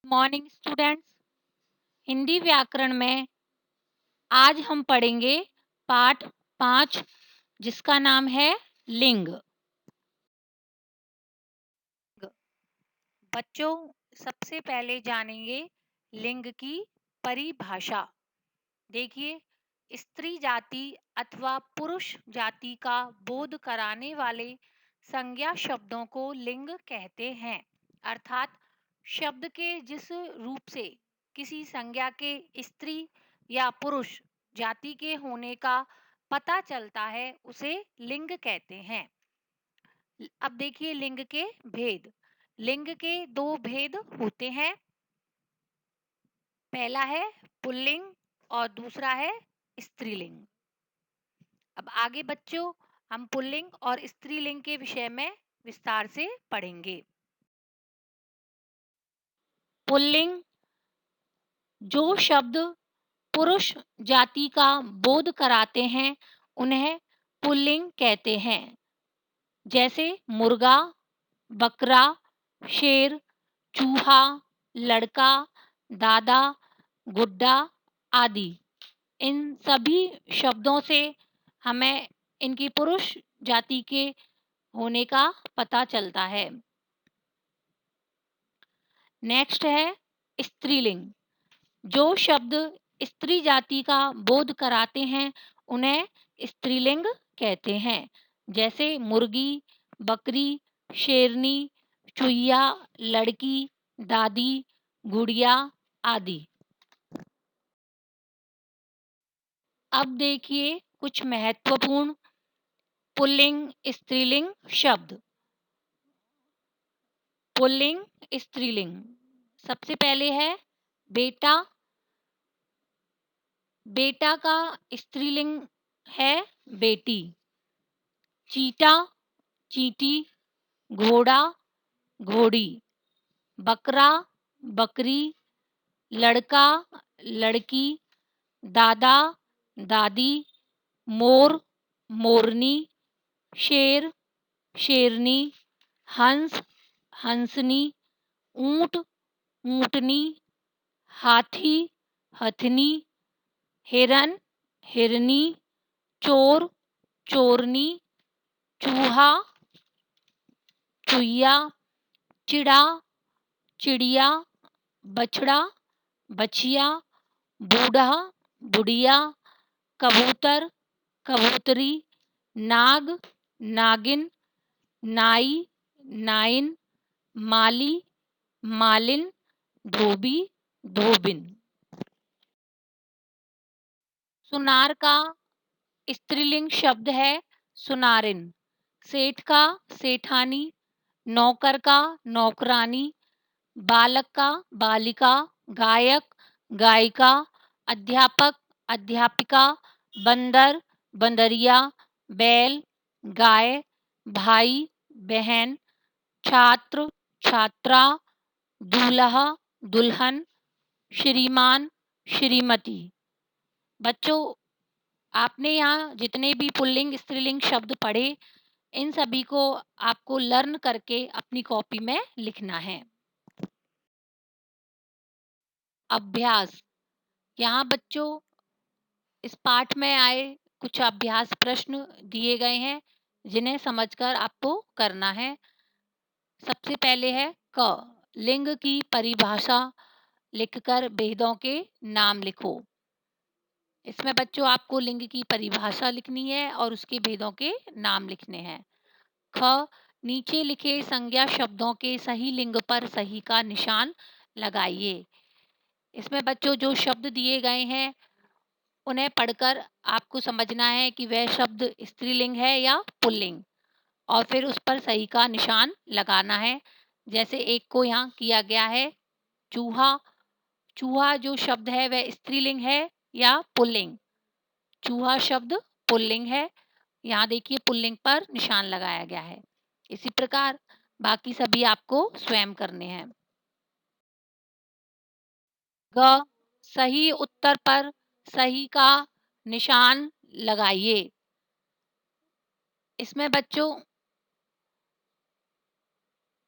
Morning students. Hindi व्याकरण में आज हम पढ़ेंगे पाठ 5, जिसका नाम है लिंग। बच्चों, सबसे पहले जानेंगे लिंग की परिभाषा। देखिए, स्त्री जाति अथवा पुरुष जाति का बोध कराने वाले संज्ञा शब्दों को लिंग कहते हैं। अर्थात शब्द के जिस रूप से किसी संज्ञा के स्त्री या पुरुष जाति के होने का पता चलता है, उसे लिंग कहते हैं। अब देखिए लिंग के भेद। लिंग के दो भेद होते हैं। पहला है पुल्लिंग और दूसरा है स्त्रीलिंग। अब आगे बच्चों हम पुल्लिंग और स्त्रीलिंग के विषय में विस्तार से पढ़ेंगे। पुल्लिंग जो शब्द पुरुष जाति का बोध कराते हैं, उन्हें पुल्लिंग कहते हैं। जैसे मुर्गा, बकरा, शेर, चूहा, लड़का, दादा, गुड्डा आदि। इन सभी शब्दों से हमें इनकी पुरुष जाति के होने का पता चलता है। नेक्स्ट है स्त्रीलिंग। जो शब्द स्त्री जाति का बोध कराते हैं, उन्हें स्त्रीलिंग कहते हैं। जैसे मुर्गी, बकरी, शेरनी, चुहिया, लड़की, दादी, गुड़िया आदि। अब देखिए कुछ महत्वपूर्ण पुल्लिंग स्त्रीलिंग शब्द। पुल्लिंग स्त्रीलिंग सबसे पहले है बेटा। बेटा का स्त्रीलिंग है बेटी। चीटा, चींटी, घोड़ा, घोड़ी। बकरा, बकरी, लड़का, लड़की, दादा, दादी, मोर, मोरनी, शेर, शेरनी, हंस, हंसनी, ऊंट, ऊंटनी, हाथी, हथनी, हिरन, हिरनी, चोर, चोरनी, चूहा, चुहिया, चिड़ा, चिड़िया, बछड़ा, बछिया, बूढ़ा, बुढ़िया, कबूतर, कबूतरी, नाग, नागिन, नाई, नाइन, माली, मालिन, धोबी, धोबिन। सुनार का स्त्रीलिंग शब्द है सुनारिन। सेठ का सेठानी, नौकर का नौकरानी, बालक का बालिका, गायक, गायिका, अध्यापक, अध्यापिका, बंदर, बंदरिया, बैल, गाय, भाई, बहन, छात्र, छात्रा, दूल्हा, दुल्हन, श्रीमान, श्रीमती। बच्चों, आपने यहाँ जितने भी पुल्लिंग स्त्रीलिंग शब्द पढ़े, इन सभी को आपको लर्न करके अपनी कॉपी में लिखना है। अभ्यास। यहाँ बच्चों इस पाठ में आए कुछ अभ्यास प्रश्न दिए गए हैं, जिन्हें समझकर आपको करना है। सबसे पहले है क। लिंग की परिभाषा लिखकर भेदों के नाम लिखो। इसमें बच्चों आपको लिंग की परिभाषा लिखनी है और उसके भेदों के नाम लिखने हैं। ख। नीचे लिखे संज्ञा शब्दों के सही लिंग पर सही का निशान लगाइए। इसमें बच्चों जो शब्द दिए गए हैं, उन्हें पढ़कर आपको समझना है कि वह शब्द स्त्रीलिंग है या पुल्लिंग, और फिर उस पर सही का निशान लगाना है। जैसे एक को यहाँ किया गया है चूहा। चूहा जो शब्द है वह स्त्रीलिंग है या पुल्लिंग? चूहा शब्द पुल्लिंग है। यहाँ देखिए पुल्लिंग पर निशान लगाया गया है। इसी प्रकार बाकी सभी आपको स्वयं करने हैं। ग। सही उत्तर पर सही का निशान लगाइए। इसमें बच्चों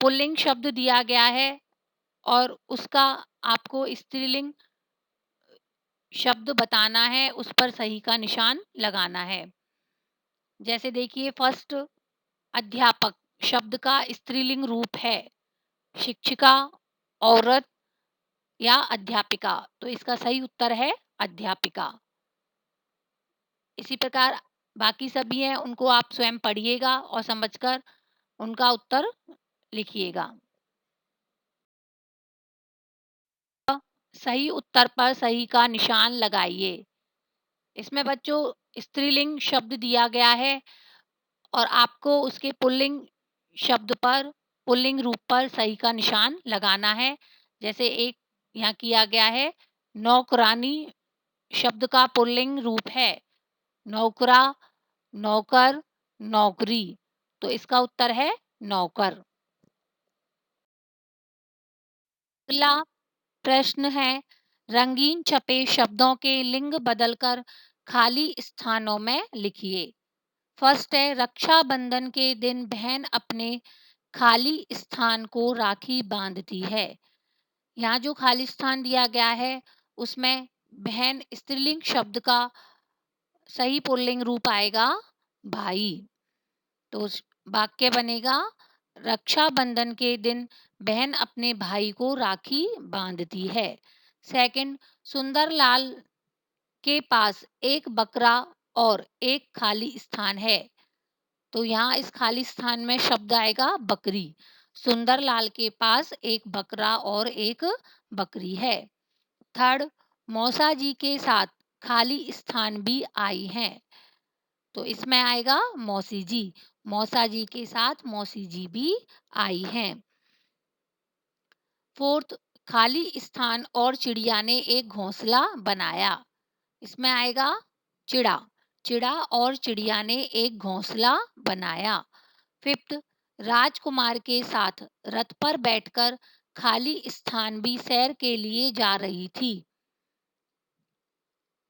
पुल्लिंग शब्द दिया गया है और उसका आपको स्त्रीलिंग शब्द बताना है, उस पर सही का निशान लगाना है। जैसे देखिए फर्स्ट अध्यापक शब्द का स्त्रीलिंग रूप है शिक्षिका, औरत या अध्यापिका, तो इसका सही उत्तर है अध्यापिका। इसी प्रकार बाकी सभी हैं, उनको आप स्वयं पढ़िएगा और समझकर उनका उत्तर लिखिएगा। सही उत्तर पर सही का निशान लगाइए। इसमें बच्चों स्त्रीलिंग शब्द दिया गया है और आपको उसके पुल्लिंग शब्द पर पुल्लिंग रूप पर सही का निशान लगाना है। जैसे एक यहाँ किया गया है, नौकरानी शब्द का पुल्लिंग रूप है नौकरा, नौकर, नौकरी, तो इसका उत्तर है नौकर। अगला प्रश्न है, रंगीन छपे शब्दों के लिंग बदलकर खाली स्थानों में लिखिए। फर्स्ट है, रक्षाबंधन के दिन बहन अपने खाली स्थान को राखी बांधती है। यहाँ जो खाली स्थान दिया गया है उसमें बहन स्त्रीलिंग शब्द का सही पुल्लिंग रूप आएगा भाई। तो उस वाक्य बनेगा, रक्षाबंधन के दिन बहन अपने भाई को राखी बांधती है। सेकंड, सुंदरलाल के पास एक बकरा और एक खाली स्थान है, तो यहाँ इस खाली स्थान में शब्द आएगा बकरी। सुंदरलाल के पास एक बकरा और एक बकरी है। थर्ड, मौसा जी के साथ खाली स्थान भी आई हैं, तो इसमें आएगा मौसी जी। मौसा जी के साथ मौसी जी भी आई हैं। फोर्थ, खाली स्थान और चिड़िया ने एक घोंसला बनाया, इसमें आएगा चिड़ा। चिड़ा और चिड़िया ने एक घोंसला बनाया। फिफ्थ, राजकुमार के साथ रथ पर बैठकर खाली स्थान भी सैर के लिए जा रही थी,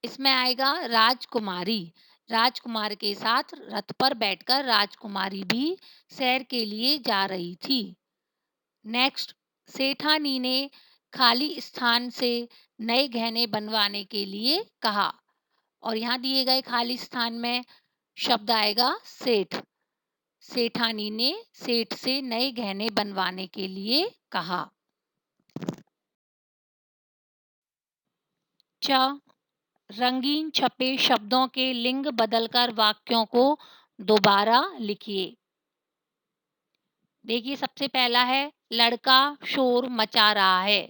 इसमें आएगा राजकुमारी। राजकुमार के साथ रथ पर बैठकर राजकुमारी भी सैर के लिए जा रही थी। नेक्स्ट, सेठानी ने खाली स्थान से नए गहने बनवाने के लिए कहा, और यहाँ दिए गए खाली स्थान में शब्द आएगा सेठ। सेठानी ने सेठ से नए गहने बनवाने के लिए कहा। च, रंगीन छपे शब्दों के लिंग बदलकर वाक्यों को दोबारा लिखिए। देखिए सबसे पहला है, लड़का शोर मचा रहा है।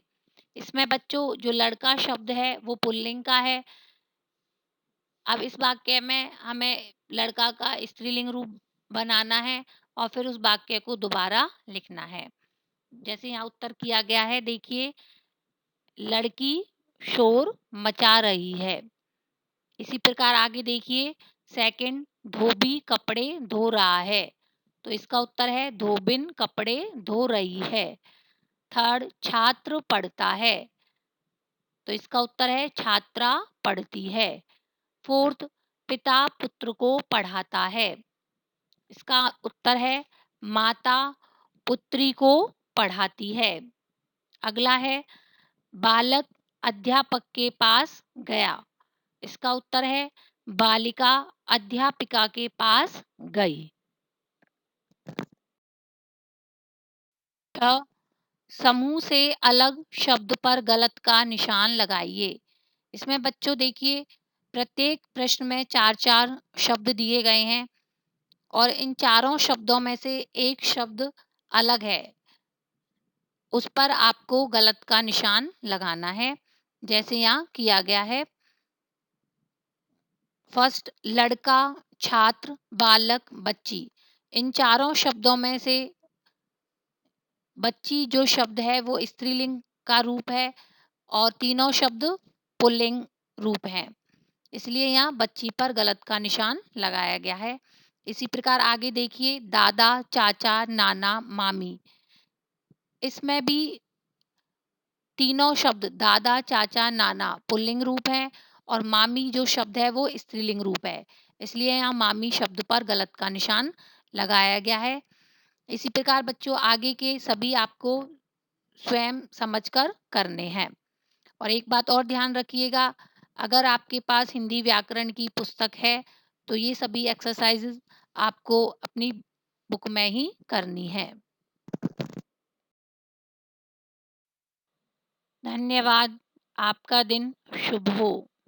इसमें बच्चों जो लड़का शब्द है वो पुल्लिंग का है। अब इस वाक्य में हमें लड़का का स्त्रीलिंग रूप बनाना है और फिर उस वाक्य को दोबारा लिखना है। जैसे यहाँ उत्तर किया गया है, देखिए लड़की शोर मचा रही है। इसी प्रकार आगे देखिए, सेकंड, धोबी कपड़े धो रहा है, तो इसका उत्तर है धोबिन कपड़े धो रही है। थर्ड, छात्र पढ़ता है, तो इसका उत्तर है छात्रा पढ़ती है। फोर्थ, पिता पुत्र को पढ़ाता है, इसका उत्तर है माता पुत्री को पढ़ाती है। अगला है, बालक अध्यापक के पास गया, इसका उत्तर है बालिका अध्यापिका के पास गई। छ, समूह से अलग शब्द पर गलत का निशान लगाइए। इसमें बच्चों देखिए प्रत्येक प्रश्न में 4-4 शब्द दिए गए हैं और इन चारों शब्दों में से एक शब्द अलग है, उस पर आपको गलत का निशान लगाना है। जैसे यहाँ किया गया है, फर्स्ट, लड़का, छात्र, बालक, बच्ची, इन चारों शब्दों में से बच्ची जो शब्द है वो स्त्रीलिंग का रूप है और तीनों शब्द पुल्लिंग रूप हैं, इसलिए यहाँ बच्ची पर गलत का निशान लगाया गया है। इसी प्रकार आगे देखिए, दादा, चाचा, नाना, मामी, इसमें भी तीनों शब्द दादा, चाचा, नाना पुल्लिंग रूप है और मामी जो शब्द है वो स्त्रीलिंग रूप है, इसलिए यहाँ मामी शब्द पर गलत का निशान लगाया गया है। इसी प्रकार बच्चों आगे के सभी आपको स्वयं समझकर करने हैं। और एक बात और ध्यान रखिएगा, अगर आपके पास हिंदी व्याकरण की पुस्तक है, तो ये सभी एक्सरसाइज़ेज़ आपको अपनी बुक में ही करनी है। धन्यवाद। आपका दिन शुभ हो।